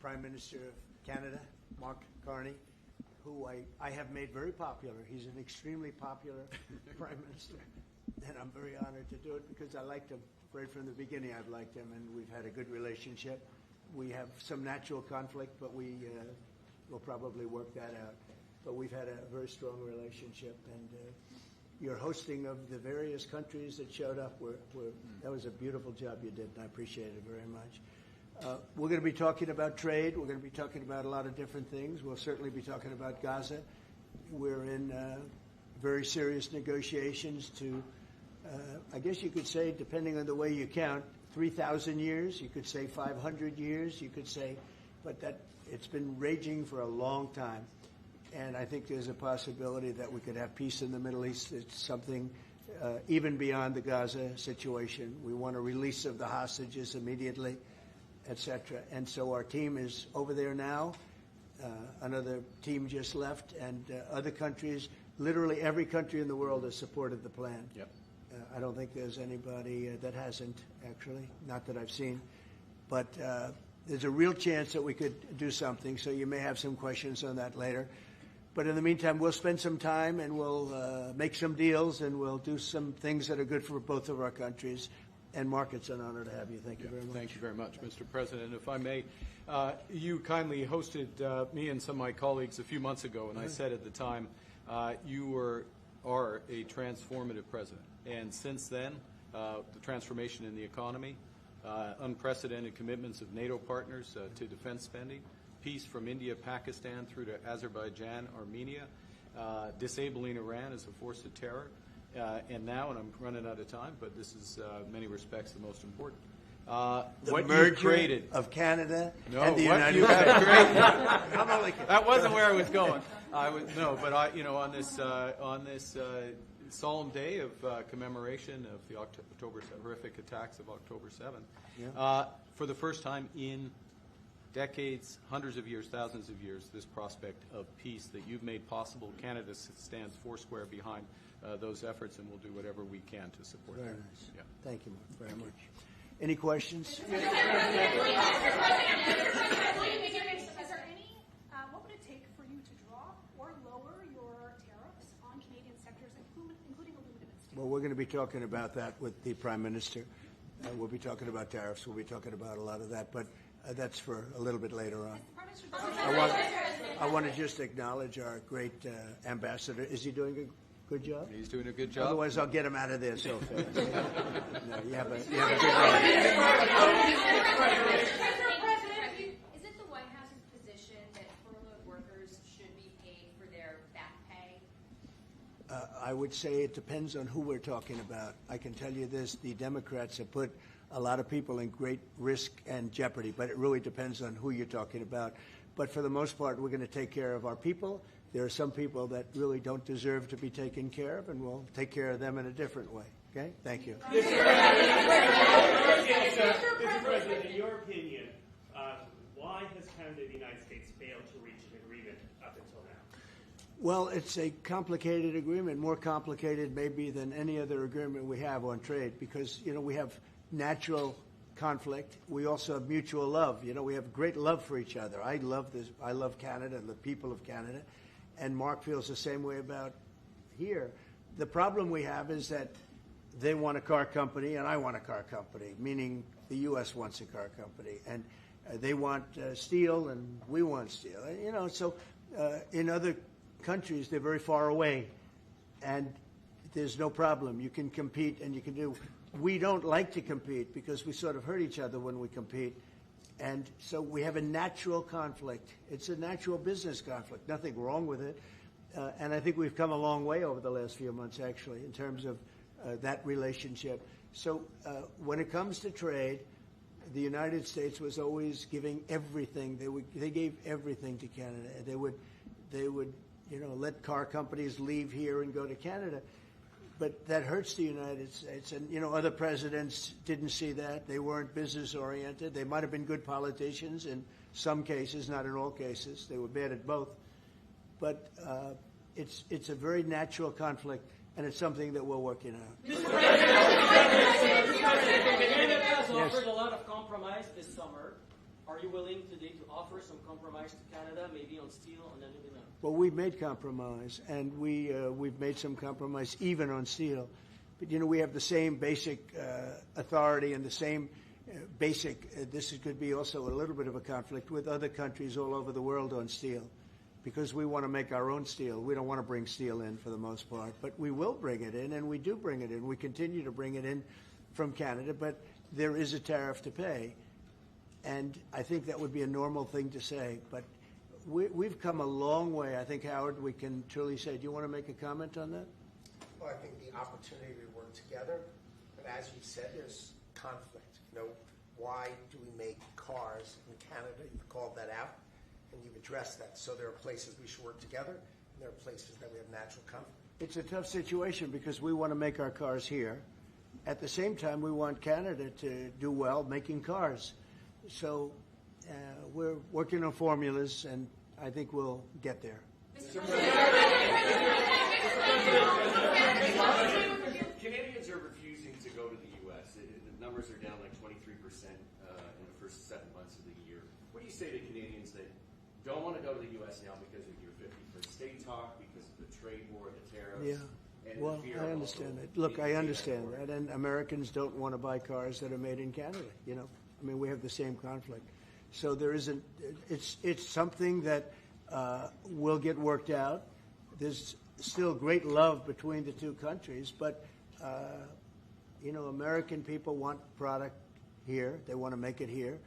Prime Minister of Canada, Mark Carney, who I have made very popular. He's an extremely popular Prime Minister, and I'm very honored to do it because I liked him. Right from the beginning, I've liked him, and we've had a good relationship. We have some natural conflict, but we will probably work that out. But we've had a very strong relationship, and your hosting of the various countries that showed up, that was a beautiful job you did, and I appreciate it very much. We're going to be talking about trade. We're going to be talking about a lot of different things. We'll certainly be talking about Gaza. We're in very serious negotiations to, I guess you could say, depending on the way you count, 3,000 years. You could say 500 years. You could say, but that it's been raging for a long time. And I think there's a possibility that we could have peace in the Middle East. It's something even beyond the Gaza situation. We want a release of the hostages immediately, etc. And so our team is over there now. Another team just left, and other countries, literally every country in the world has supported the plan. Yep. I don't think there's anybody that hasn't, actually, not that I've seen. But there's a real chance that we could do something, so you may have some questions on that later. But in the meantime, we'll spend some time and we'll make some deals and we'll do some things that are good for both of our countries. And Mark, it's an honor to have you. Thank you very much. Thank you very much, Mr. President. If I may, you kindly hosted me and some of my colleagues a few months ago, and I said at the time, you are a transformative president. And since then, the transformation in the economy, unprecedented commitments of NATO partners to defense spending, peace from India, Pakistan through to Azerbaijan, Armenia, disabling Iran as a force of terror, and now, and I'm running out of time, but this is in many respects the most important. The what merger you've created of Canada no, and the what United you States. have created. That wasn't where I was going. On this solemn day of commemoration of the horrific attacks of October 7th, for the first time in decades, hundreds of years, thousands of years, this prospect of peace that you've made possible. Canada stands foursquare behind those efforts, and we'll do whatever we can to support Very them. nice. Yeah. Thank you, Mark, very much. Any questions? Is there any, what would it take for you to drop or lower your tariffs on Canadian sectors, including aluminum and steel? Well, we're going to be talking about that with the Prime Minister. We'll be talking about tariffs. We'll be talking about a lot of that, but that's for a little bit later on. I want to just acknowledge our great ambassador. Is he doing a good job? He's doing a good job. Otherwise, I'll get him out of there so fast. No, you have a good Is it the White House's position that furloughed workers should be paid for their back pay? I would say it depends on who we're talking about. I can tell you this, the Democrats have put a lot of people in great risk and jeopardy, but it really depends on who you're talking about. But for the most part, we're going to take care of our people. There are some people that really don't deserve to be taken care of, and we'll take care of them in a different way. Okay? Thank you. Mr. President, in your opinion, why has Canada and the United States failed to reach an agreement up until now? Well, it's a complicated agreement, more complicated maybe than any other agreement we have on trade, because, we have natural conflict. We also have mutual love. We have great love for each other. I love this. I love Canada and the people of Canada. And Mark feels the same way about here. The problem we have is that they want a car company and I want a car company, meaning the U.S. wants a car company. And they want steel and we want steel. So in other countries, they're very far away. And there's no problem. You can compete and you can do. We don't like to compete because we sort of hurt each other when we compete. And so we have a natural conflict. It's a natural business conflict. Nothing wrong with it. And I think we've come a long way over the last few months, actually, in terms of that relationship. So when it comes to trade, the United States was always giving everything. They gave everything to Canada. They would let car companies leave here and go to Canada. But that hurts the United States. And, other presidents didn't see that. They weren't business-oriented. They might have been good politicians in some cases, not in all cases. They were bad at both. But it's a very natural conflict, and it's something that we're working on. Mr. President, Canada has offered a lot of compromise this summer Are you willing today to offer some compromise to Canada, maybe on steel and aluminum? Well, we've made compromise, and we've made some compromise even on steel. But, we have the same basic authority and the same basic, this could be also a little bit of a conflict with other countries all over the world on steel, because we want to make our own steel. We don't want to bring steel in for the most part, but we will bring it in, and we do bring it in. We continue to bring it in from Canada, but there is a tariff to pay. And I think that would be a normal thing to say, but we've come a long way. I think, Howard, we can truly say, do you want to make a comment on that? Well, I think the opportunity to work together, but as you said, there's conflict. Why do we make cars in Canada? You've called that out, and you've addressed that. So there are places we should work together, and there are places that we have natural conflict. It's a tough situation because we want to make our cars here. At the same time, we want Canada to do well making cars. So we're working on formulas, and I think we'll get there. Canadians are refusing to go to the U.S. The numbers are down like 23% in the first 7 months of the year. What do you say to Canadians that don't want to go to the U.S. now because of your 50-first state talk, because of the trade war, the tariffs? Yeah. And Well, I understand that. Look, I understand that, and Americans don't want to buy cars that are made in Canada. I mean, we have the same conflict. So there isn't. It's something that will get worked out. There's still great love between the two countries, but American people want product here. They want to make it here.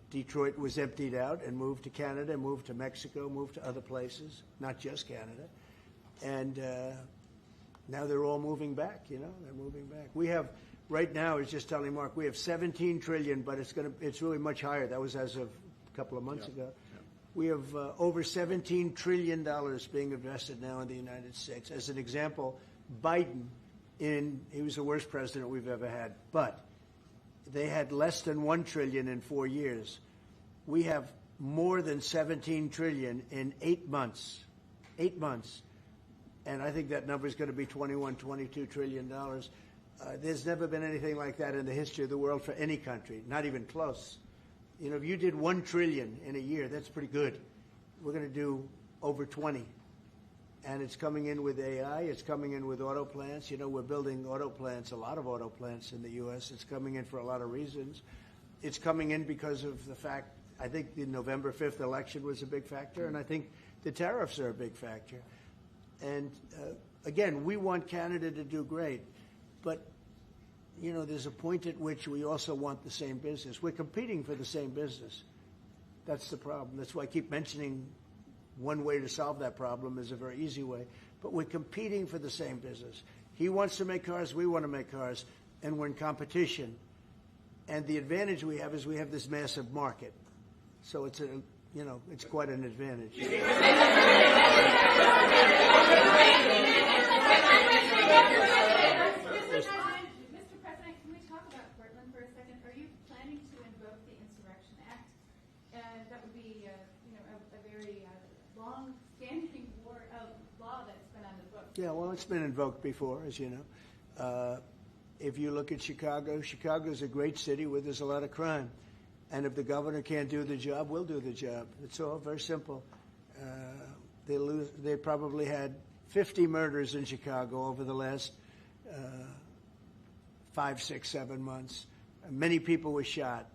Detroit was emptied out and moved to Canada, moved to Mexico, moved to other places, not just Canada, and now they're all moving back. They're moving back. We have. Right now, I was just telling Mark, we have 17 trillion, but it's really much higher. That was as of a couple of months ago. Yeah. We have over $17 trillion being invested now in the United States. As an example, Biden, he was the worst president we've ever had, but they had less than $1 trillion in 4 years. We have more than 17 trillion in 8 months. 8 months. And I think that number is going to be $21-22 trillion. There's never been anything like that in the history of the world for any country, not even close. If you did 1 trillion in a year, that's pretty good. We're going to do over 20. And it's coming in with AI. It's coming in with auto plants. We're building auto plants, a lot of auto plants in the U.S. It's coming in for a lot of reasons. It's coming in because of the fact, I think the November 5th election was a big factor, and I think the tariffs are a big factor. And, again, we want Canada to do great. But, there's a point at which we also want the same business. We're competing for the same business. That's the problem. That's why I keep mentioning one way to solve that problem is a very easy way. But we're competing for the same business. He wants to make cars, we want to make cars, and we're in competition. And the advantage we have is we have this massive market. So it's it's quite an advantage. Mr. President, can we talk about Portland for a second? Are you planning to invoke the Insurrection Act? And that would be, a very long-standing law that's been on the books. Yeah, well, it's been invoked before, as you know. If you look at Chicago, Chicago's a great city where there's a lot of crime. And if the governor can't do the job, we'll do the job. It's all very simple. They probably had 50 murders in Chicago over the last 5, 6, 7 months. Many people were shot.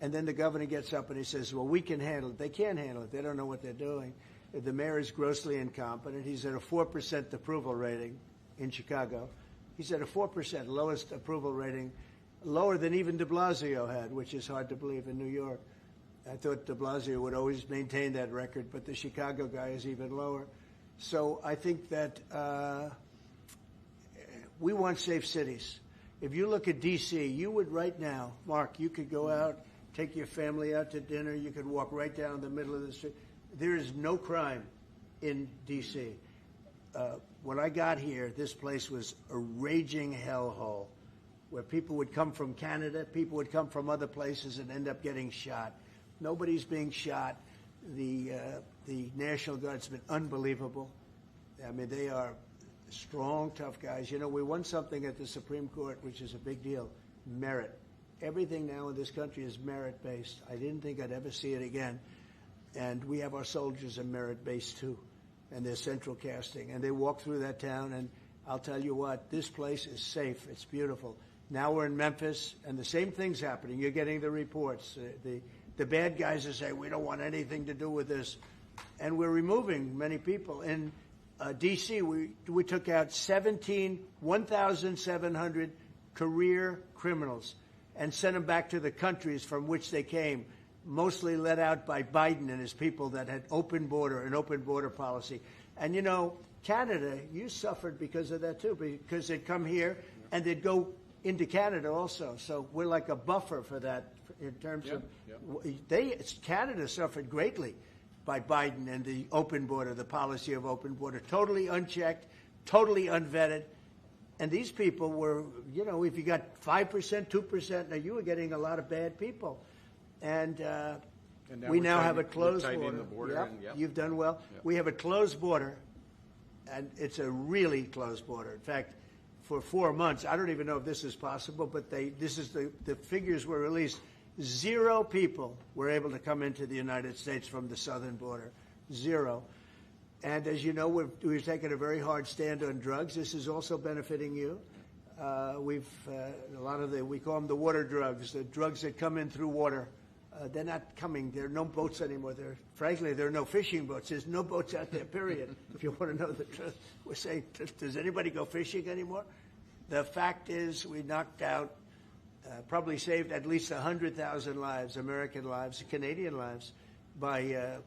And then the governor gets up and he says, well, we can handle it. They can't handle it. They don't know what they're doing. The mayor is grossly incompetent. He's at a 4% approval rating in Chicago. He's at a 4%, lowest approval rating, lower than even de Blasio had, which is hard to believe in New York. I thought de Blasio would always maintain that record, but the Chicago guy is even lower. So I think that we want safe cities. If you look at D.C., you would right now, Mark, you could go out, take your family out to dinner, you could walk right down the middle of the street. There is no crime in D.C. When I got here, this place was a raging hellhole where people would come from Canada, people would come from other places and end up getting shot. Nobody's being shot. The National Guard's been unbelievable. I mean, they are strong, tough guys. We won something at the Supreme Court, which is a big deal, merit. everything now in this country is merit-based. I didn't think I'd ever see it again. And we have our soldiers are merit-based too, and they're central casting. And they walk through that town, and I'll tell you what, this place is safe. It's beautiful. Now we're in Memphis, and the same thing's happening. You're getting the reports. The bad guys are saying, we don't want anything to do with this. And we're removing many people. In D.C., we took out 1,700 career criminals and sent them back to the countries from which they came, mostly led out by Biden and his people that had an open border policy. And, you know, Canada, you suffered because of that, too, because they'd come here and they'd go into Canada also. So we're like a buffer for that in terms of Canada suffered greatly by Biden and the open border, the policy of open border, totally unchecked, totally unvetted. And these people were, you know, if you got 5%, 2%, now you were getting a lot of bad people. And we now have a closed border. You've done well. Yep. We have a closed border, and it's a really closed border. In fact, for 4 months, I don't even know if this is possible, but the figures were released. 0 people were able to come into the United States from the southern border. 0. And as you know, we've taken a very hard stand on drugs. This is also benefiting you. A lot of we call them the water drugs, the drugs that come in through water. They're not coming. There are no boats anymore. Frankly, there are no fishing boats. There's no boats out there, period. If you want to know the truth, we're saying, does anybody go fishing anymore? The fact is we knocked out, probably saved at least 100,000 lives, American lives, Canadian lives, by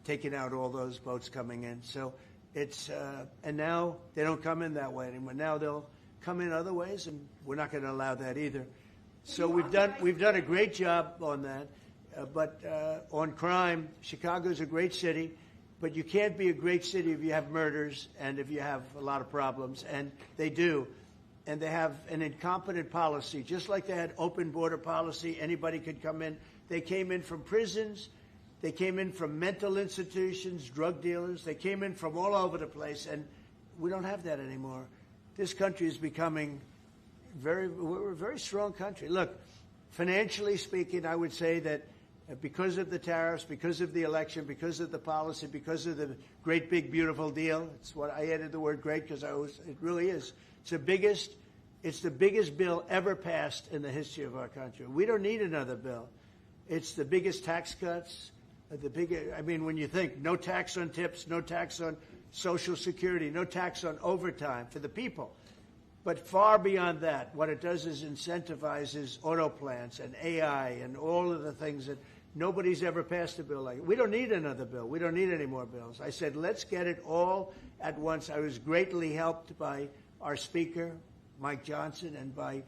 taking out all those boats coming in. So it's and now they don't come in that way anymore. Now they'll come in other ways, and we're not going to allow that either. So we've done a great job on that. But on crime, Chicago's a great city, but you can't be a great city if you have murders and if you have a lot of problems, and they do. And they have an incompetent policy, just like they had open border policy. Anybody could come in. They came in from prisons. They came in from mental institutions, drug dealers. They came in from all over the place, and we don't have that anymore. This country is becoming we're a very strong country. Look, financially speaking, I would say that because of the tariffs, because of the election, because of the policy, because of the great big beautiful deal, it's what I added the word great because it really is. It's the biggest bill ever passed in the history of our country. We don't need another bill. It's the biggest tax cuts, when you think no tax on tips, no tax on Social Security, no tax on overtime for the people. But far beyond that, what it does is incentivizes auto plants and AI and all of the things that nobody's ever passed a bill like it. We don't need another bill. We don't need any more bills. I said, let's get it all at once. I was greatly helped by our Speaker, Mike Johnson, and by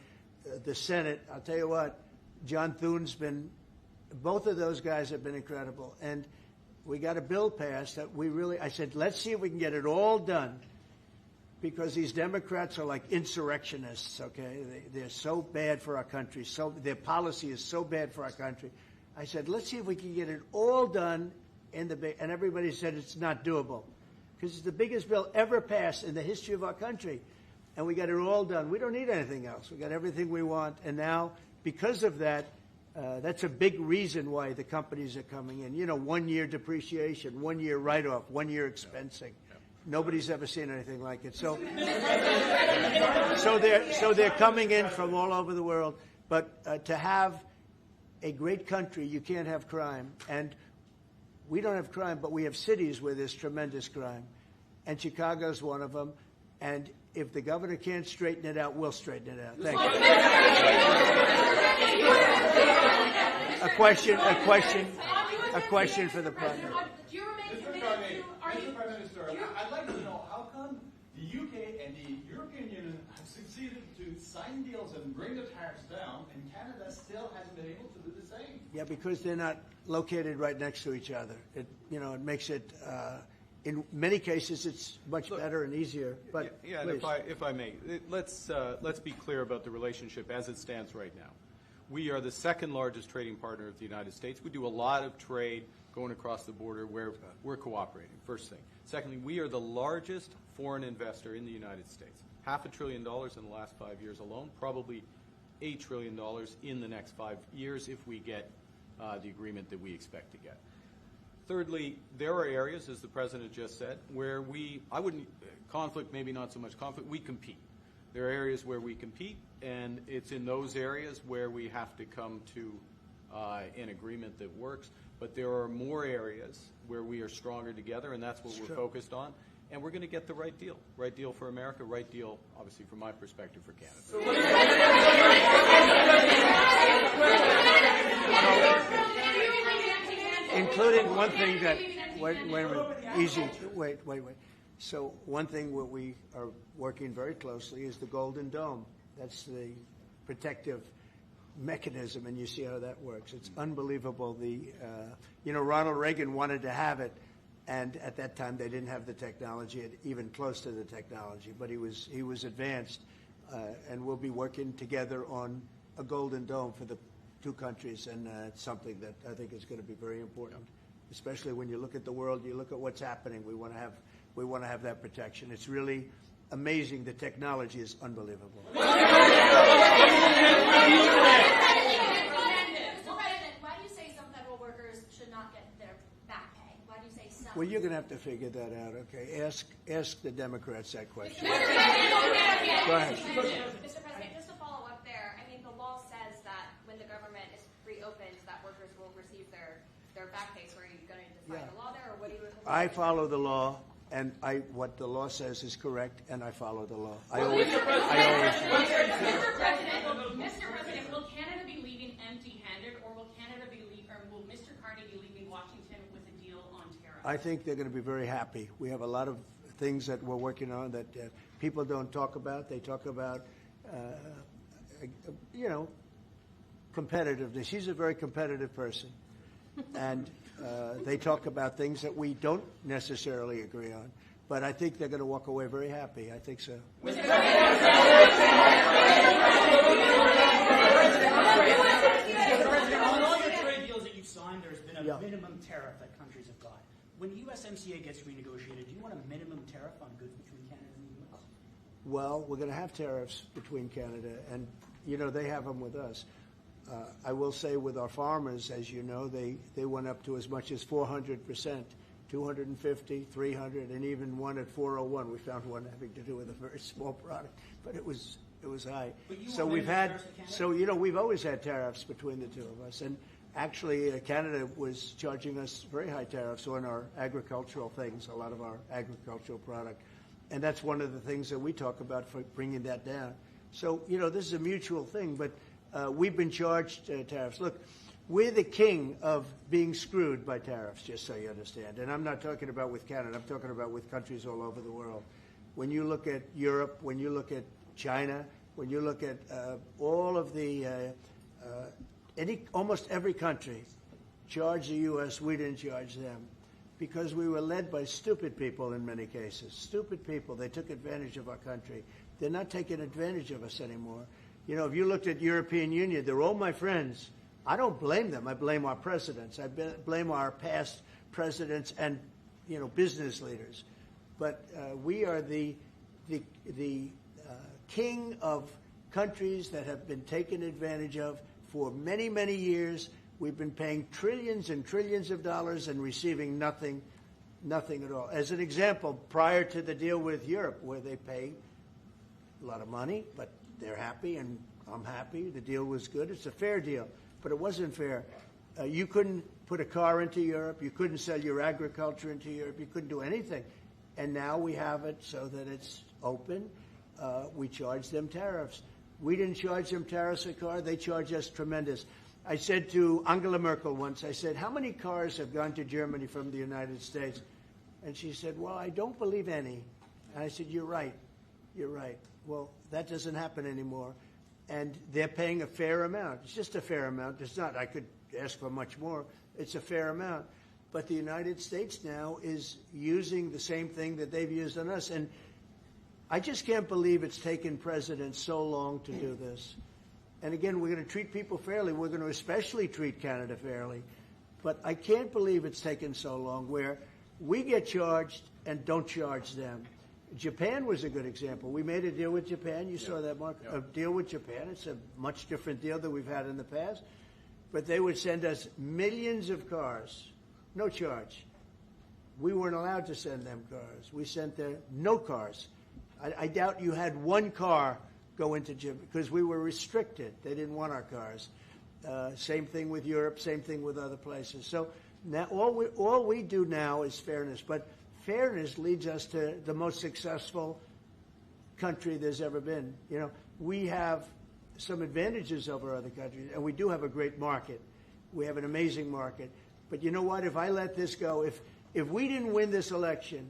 the Senate. I'll tell you what, John Thune's both of those guys have been incredible. And we got a bill passed that I said, let's see if we can get it all done. Because these Democrats are like insurrectionists, okay? They're so bad for our country. Their policy is so bad for our country. I said, let's see if we can get it all done and everybody said it's not doable. Because it's the biggest bill ever passed in the history of our country. And we got it all done. We don't need anything else. We got everything we want. And now, because of that, that's a big reason why the companies are coming in. 1 year depreciation, 1 year write-off, 1 year expensing. Nobody's ever seen anything like it. So they're coming in from all over the world. But to have a great country, you can't have crime. And we don't have crime, but we have cities where there's tremendous crime. And Chicago's one of them. And if the governor can't straighten it out, we'll straighten it out. Thank you. A question for the president. Mr. Prime Minister, I'd like to know how come the UK and the European Union have succeeded to sign deals and bring the tariffs down, and Canada still hasn't been able to do the same? Yeah, because they're not located right next to each other. It makes it, in many cases, it's much better and easier. But yeah, and if I may, let's be clear about the relationship as it stands right now. We are the second largest trading partner of the United States. We do a lot of trade going across the border where we're cooperating, first thing. Secondly, we are the largest foreign investor in the United States. $500 billion in the last 5 years alone, probably $8 trillion in the next 5 years if we get the agreement that we expect to get. Thirdly, there are areas, as the President just said, where conflict, maybe not so much conflict, we compete. There are areas where we compete, and it's in those areas where we have to come to an agreement that works. But there are more areas where we are stronger together, and that's what we're focused on. And we're going to get the right deal. Right deal for America, right deal, obviously, from my perspective, for Canada. Including one thing that, wait a minute, easy, wait. So one thing what we are working very closely is the Golden Dome. That's the protective mechanism, and you see how that works. It's unbelievable. Ronald Reagan wanted to have it, and at that time they didn't have the technology, even close to the technology, but he was advanced, and we'll be working together on a Golden Dome for the two countries, and it's something that I think is going to be very important, especially when you look at the world, you look at what's happening. We want to have that protection. It's really amazing. The technology is unbelievable. Mr. President, why do you say some federal workers should not get their back pay? Why do you say some? Well, you're going to have to figure that out, okay? Ask the Democrats that question. Mr. President, Go ahead. Mr. President, just to follow up there, I mean, the law says that when the government is reopened, that workers will receive their back pay. So are you going to define the law there, or what do you? I follow the law. And what the law says is correct, and I follow the law. Mr. President, will Canada be leaving empty-handed, or will will Mr. Carney be leaving Washington with a deal on tariffs? I think they're going to be very happy. We have a lot of things that we're working on that people don't talk about. They talk about, competitiveness. He's a very competitive person, and they talk about things that we don't necessarily agree on. But I think they're going to walk away very happy. I think so. Mr. On all your trade deals that you've signed, there's been a minimum tariff that countries have got. When USMCA gets renegotiated, do you want a minimum tariff on goods between Canada and the U.S.? Well, we're going to have tariffs between Canada, and, they have them with us. I will say with our farmers, as you know, they went up to as much as 400%, 250, 300, and even one at 401. We found one having to do with a very small product, but it was high. So we've always had tariffs between the two of us, and actually Canada was charging us very high tariffs on our agricultural things, a lot of our agricultural product, and that's one of the things that we talk about for bringing that down. So this is a mutual thing, but. We've been charged tariffs. Look, we're the king of being screwed by tariffs, just so you understand. And I'm not talking about with Canada. I'm talking about with countries all over the world. When you look at Europe, when you look at China, when you look at all of the almost every country charged the U.S., we didn't charge them because we were led by stupid people in many cases. Stupid people. They took advantage of our country. They're not taking advantage of us anymore. If you looked at European Union, they're all my friends. I don't blame them. I blame our presidents. I blame our past presidents and, business leaders. But we are the king of countries that have been taken advantage of for many, many years. We've been paying trillions and trillions of dollars and receiving nothing at all. As an example, prior to the deal with Europe, where they pay a lot of money, but they're happy and I'm happy. The deal was good. It's a fair deal, but it wasn't fair. You couldn't put a car into Europe. You couldn't sell your agriculture into Europe. You couldn't do anything. And now we have it so that it's open. We charge them tariffs. We didn't charge them tariffs a car. They charge us tremendous. I said to Angela Merkel once, I said, how many cars have gone to Germany from the United States? And she said, well, I don't believe any. And I said, you're right. You're right. Well, that doesn't happen anymore. And they're paying a fair amount. It's just a fair amount. It's not, I could ask for much more. It's a fair amount. But the United States now is using the same thing that they've used on us. And I just can't believe it's taken presidents so long to do this. And again, we're going to treat people fairly. We're going to especially treat Canada fairly. But I can't believe it's taken so long where we get charged and don't charge them. Japan was a good example. We made a deal with Japan. You saw that, Mark? A deal with Japan. It's a much different deal than we've had in the past. But they would send us millions of cars, no charge. We weren't allowed to send them cars. We sent them no cars. I doubt you had one car go into Japan because we were restricted. They didn't want our cars. Same thing with Europe. Same thing with other places. So now all we do now is fairness. But fairness leads us to the most successful country there's ever been. You know, we have some advantages over other countries, and we do have a great market. We have an amazing market. But you know what? If I let this go, if we didn't win this election,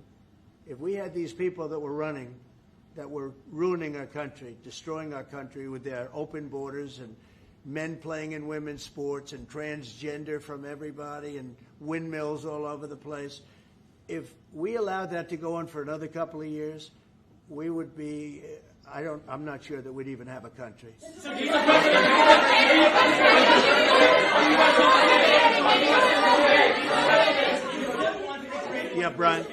if we had these people that were running, that were ruining our country, destroying our country with their open borders and men playing in women's sports and transgender from everybody and windmills all over the place, if we allowed that to go on for another couple of years, we would be, I'm not sure that we'd even have a country. Yeah, Brian.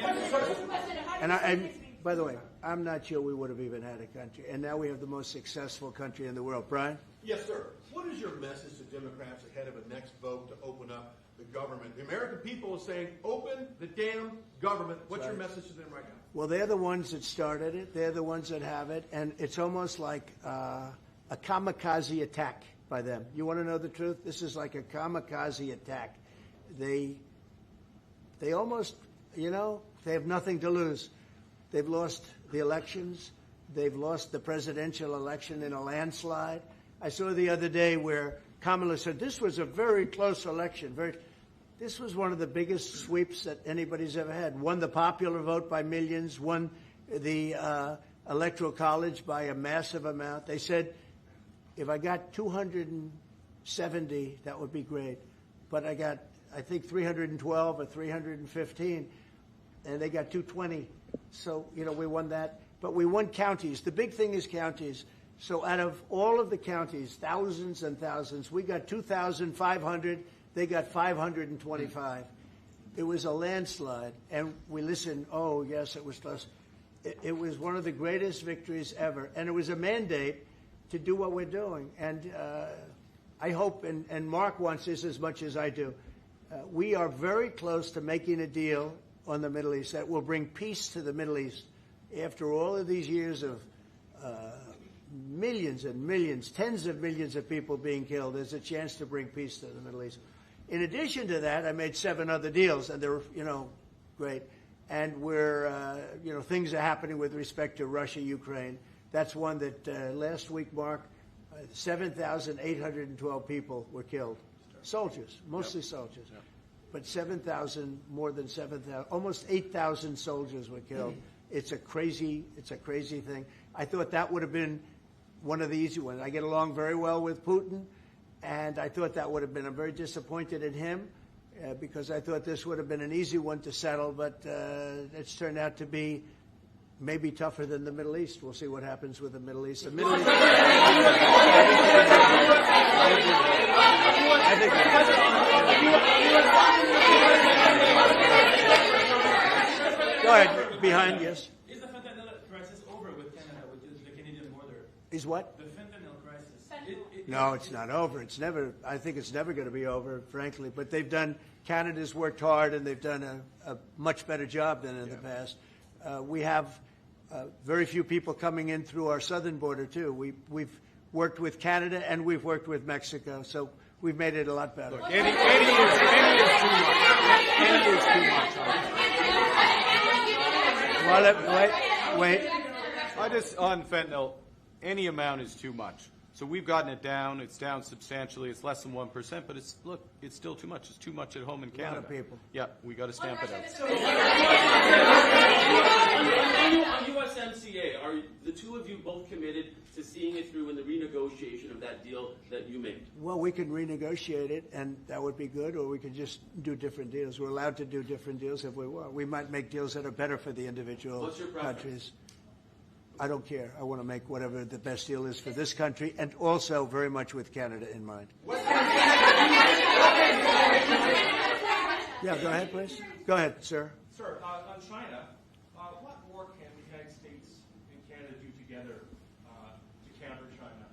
And by the way, I'm not sure we would have even had a country. And now we have the most successful country in the world. Brian? Yes, sir. What is your message to Democrats ahead of a next vote to open up the government? The American people is saying, open the damn government. What's your message to them right now? Well, they're the ones that started it. They're the ones that have it. And it's almost like a kamikaze attack by them. You want to know the truth? This is like a kamikaze attack. They almost, you know, they have nothing to lose. They've lost the elections. They've lost the presidential election in a landslide. I saw the other day where Kamala said this was a very close election. This was one of the biggest sweeps that anybody's ever had. Won the popular vote by millions, won the Electoral College by a massive amount. They said, if I got 270, that would be great. But I got, I think, 312 or 315, and they got 220. So, you know, we won that. But we won counties. The big thing is counties. So out of all of the counties, thousands and thousands, we got 2,500. They got 525. It was a landslide. And we listened, oh, yes, it was close. It was one of the greatest victories ever. And it was a mandate to do what we're doing. And I hope, and Mark wants this as much as I do, we are very close to making a deal on the Middle East that will bring peace to the Middle East. After all of these years of millions and millions, tens of millions of people being killed, there's a chance to bring peace to the Middle East. In addition to that, I made 7 other deals, and they're, you know, great. And we're, you know, things are happening with respect to Russia, Ukraine. That's one that last week, Mark, 7,812 people were killed. Soldiers, mostly soldiers. Yep. But 7,000, more than 7,000, almost 8,000 soldiers were killed. It's a crazy thing. I thought that would have been one of the easy ones. I get along very well with Putin, and I thought that would have been, I'm very disappointed in him because I thought this would have been an easy one to settle, but it's turned out to be maybe tougher than the Middle East. We'll see what happens with the Middle East. The Middle East. I think go ahead, behind, yes. Is the fentanyl crisis over with Canada, with the Canadian border? Is what? The fentanyl crisis. No, it's not over. It's never. I think it's never going to be over, frankly. But they've done. Canada's worked hard, and they've done a much better job than in the past. We have very few people coming in through our southern border too. We've worked with Canada and we've worked with Mexico, so we've made it a lot better. Look, any is too much. Any is too much. Well, wait. I just, on fentanyl, any amount is too much. So we've gotten it down. It's down substantially. It's less than 1%, but it's still too much. It's too much at home in Canada. A lot of people. Yeah, we got to stamp it out. On USMCA, are the two of you both committed to seeing it through in the renegotiation of that deal that you made? Well, we can renegotiate it, and that would be good, or we could just do different deals. We're allowed to do different deals if we want. We might make deals that are better for the individual What's your preference? countries. I don't care. I want to make whatever the best deal is for this country, and also very much with Canada in mind. Yeah, go ahead, please. Go ahead, sir. Sir, on China, what more can the United States together to counter China?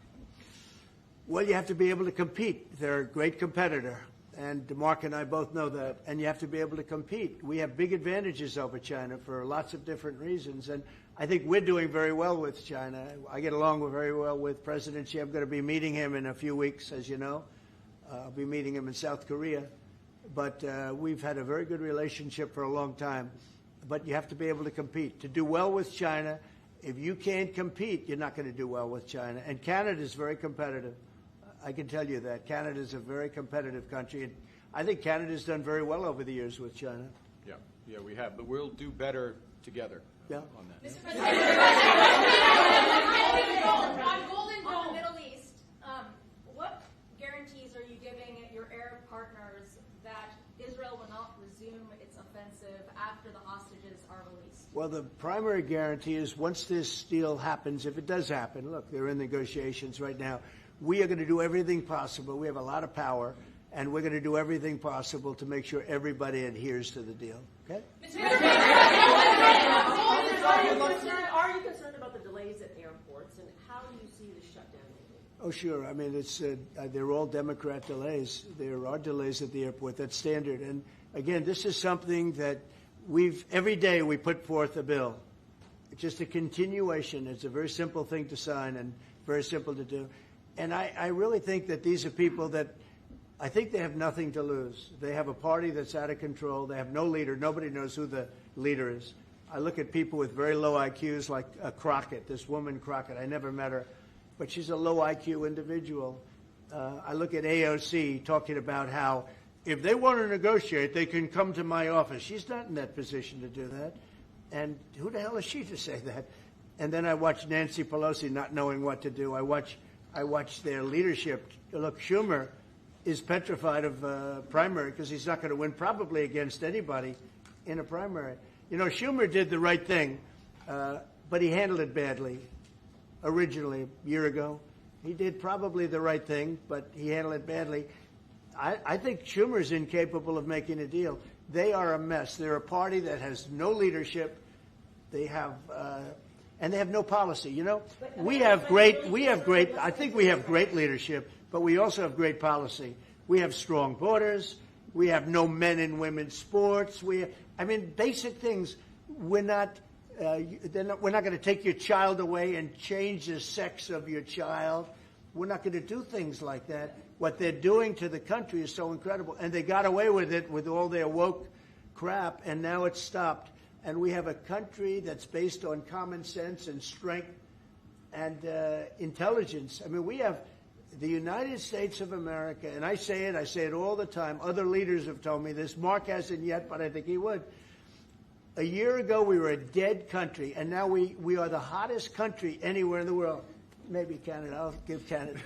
Well, you have to be able to compete. They're a great competitor, and Mark and I both know that, and you have to be able to compete. We have big advantages over China for lots of different reasons, and I think we're doing very well with China. I get along very well with President Xi. I'm going to be meeting him in a few weeks, as you know. I'll be meeting him in South Korea. But we've had a very good relationship for a long time. But you have to be able to compete. To do well with China, if you can't compete, you're not going to do well with China. And Canada is very competitive. I can tell you that. Canada is a very competitive country. And I think Canada's done very well over the years with China. Yeah, we have. But we'll do better together on that. Mr. President, on Golden Dome, the Middle East, what guarantees are you giving your Arab partners that Israel will not resume its offensive after the hostages are released? Well, the primary guarantee is once this deal happens, if it does happen, look, they're in negotiations right now, we are going to do everything possible. We have a lot of power, and we're going to do everything possible to make sure everybody adheres to the deal. Okay? Are you concerned about the delays at airports, and how do you see the shutdown? Oh, sure. I mean, it's they're all Democrat delays. There are delays at the airport. That's standard. And, again, this is something that every day we put forth a bill. It's just a continuation. It's a very simple thing to sign and very simple to do. And I really think that these are people that I think they have nothing to lose. They have a party that's out of control. They have no leader. Nobody knows who the leader is. I look at people with very low IQs like Crockett, this woman Crockett. I never met her, but she's a low IQ individual. I look at AOC talking about how if they want to negotiate, they can come to my office. She's not in that position to do that. And who the hell is she to say that? And then I watch Nancy Pelosi not knowing what to do. I watch their leadership. Look, Schumer is petrified of primary because he's not going to win probably against anybody in a primary. You know, Schumer did the right thing, but he handled it badly originally a year ago. He did probably the right thing, but he handled it badly. I think Schumer's incapable of making a deal. They are a mess. They're a party that has no leadership. They have, and they have no policy. You know, I think we have great leadership, but we also have great policy. We have strong borders. We have no men and women's sports. Basic things. We're not going to take your child away and change the sex of your child. We're not going to do things like that. What they're doing to the country is so incredible. And they got away with it with all their woke crap, and now it's stopped. And we have a country that's based on common sense and strength and intelligence. I mean, we have the United States of America, and I say it all the time. Other leaders have told me this. Mark hasn't yet, but I think he would. A year ago, we were a dead country, and now we are the hottest country anywhere in the world. Maybe Canada. I'll give Canada,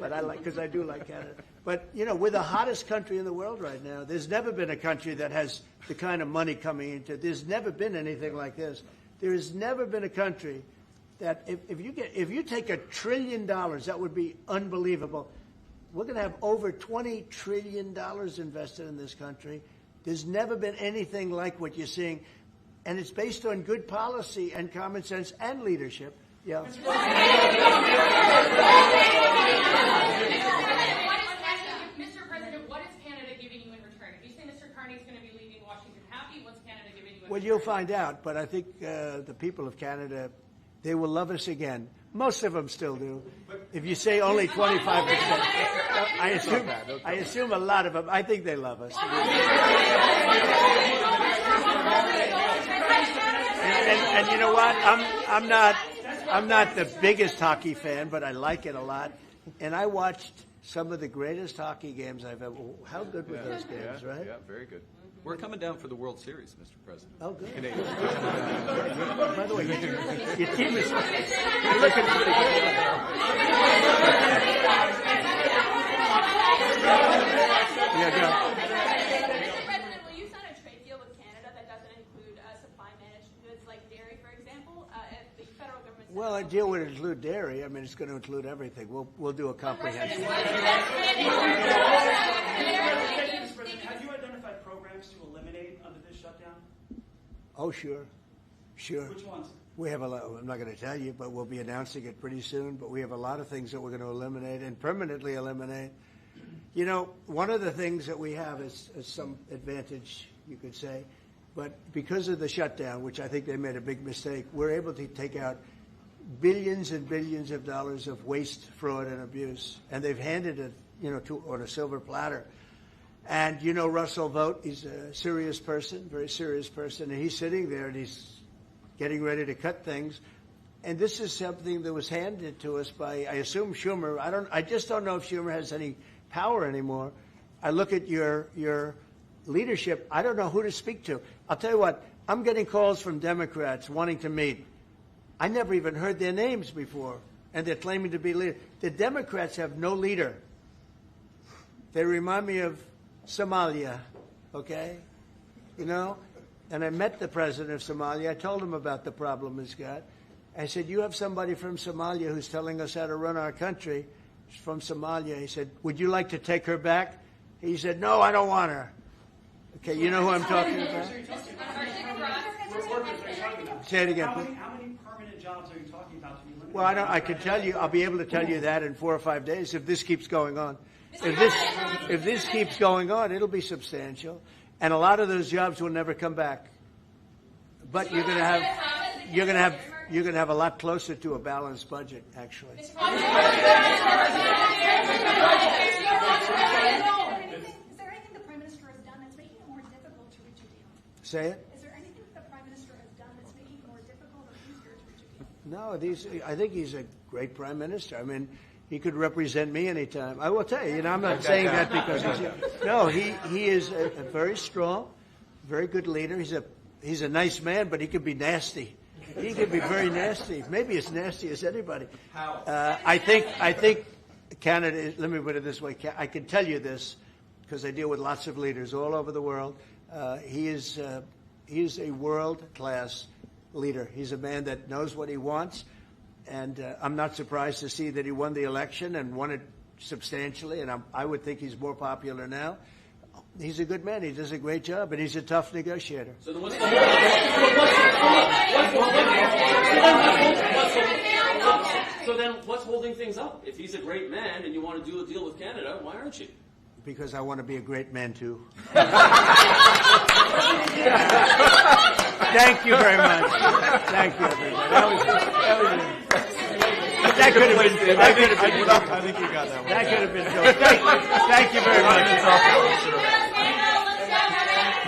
but because I do like Canada. But, you know, we're the hottest country in the world right now. There's never been a country that has the kind of money coming into it. There's never been anything like this. There has never been a country that if you take $1 trillion, that would be unbelievable. We're going to have over $20 trillion invested in this country. There's never been anything like what you're seeing. And it's based on good policy and common sense and leadership. Yeah. Mr. President, what is Canada giving you in return? If you say Mr. Carney is going to be leaving Washington happy, what's Canada giving you in return? Well, you'll find out, but I think the people of Canada, they will love us again. Most of them still do. If you say only 25%, I assume a lot of them, I think they love us. And you know what? I'm not the biggest hockey fan, but I like it a lot. And I watched some of the greatest hockey games I've ever. How good were those games, right? Yeah, very good. We're coming down for the World Series, Mr. President. Oh, good. Canadians. By the way, your team is looking pretty good. Yeah, go. Mr. President, will you sign a trade deal with Canada that doesn't include supply managed goods like dairy, for example? If the federal government. Well, a deal would include dairy. I mean, it's going to include everything. We'll do a comprehensive. Have you identified programs to eliminate under this shutdown? Oh, sure. Sure. Which ones? We have a lot. I'm not going to tell you, but we'll be announcing it pretty soon. But we have a lot of things that we're going to eliminate and permanently eliminate. You know, one of the things that we have is some advantage, you could say, but because of the shutdown, which I think they made a big mistake, we're able to take out billions and billions of dollars of waste, fraud, and abuse, and they've handed it, you know, on a silver platter. And you know Russell Vogt, he's a serious person, very serious person, and he's sitting there and he's getting ready to cut things. And this is something that was handed to us by, I assume, Schumer. I just don't know if Schumer has any power anymore. I look at your leadership. I don't know who to speak to. I'll tell you what, I'm getting calls from Democrats wanting to meet. I never even heard their names before, and they're claiming to be leaders. The Democrats have no leader. They remind me of Somalia, okay? You know? And I met the president of Somalia. I told him about the problem he's got. I said, you have somebody from Somalia who's telling us how to run our country. She's from Somalia. He said, would you like to take her back? He said, no, I don't want her. Okay, you know who I'm talking about? Say it again, please. How many permanent jobs are you talking about? Well, I can tell you. I'll be able to tell you that in 4 or 5 days if this keeps going on. If this keeps going on, it'll be substantial, and a lot of those jobs will never come back. But you're going to have a lot closer to a balanced budget, actually. Is there anything the Prime Minister has done that's making it more difficult to reach a deal? Say it. Is there anything that the Prime Minister has done that's making it more difficult or easier to reach a deal? No, I think he's a great prime minister. I mean, he could represent me anytime. I will tell you, I'm not saying that because he is a very strong, very good leader. He's a nice man, but he could be nasty. He could be very nasty, maybe as nasty as anybody. I think Canada. Let me put it this way: I can tell you this because I deal with lots of leaders all over the world. He is a world-class leader. He's a man that knows what he wants, and I'm not surprised to see that he won the election and won it substantially. And I would think he's more popular now. He's a good man. He does a great job, and he's a tough negotiator. So then what's holding things up? If he's a great man and you want to do a deal with Canada, why aren't you? Because I want to be a great man, too. Thank you very much. Thank you, everybody. That could have been. I think you got that one. That could have been good. Thank you very much.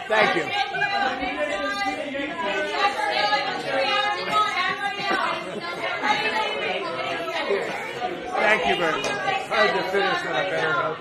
Thank you. Thank you very much. Hard to finish on a better note.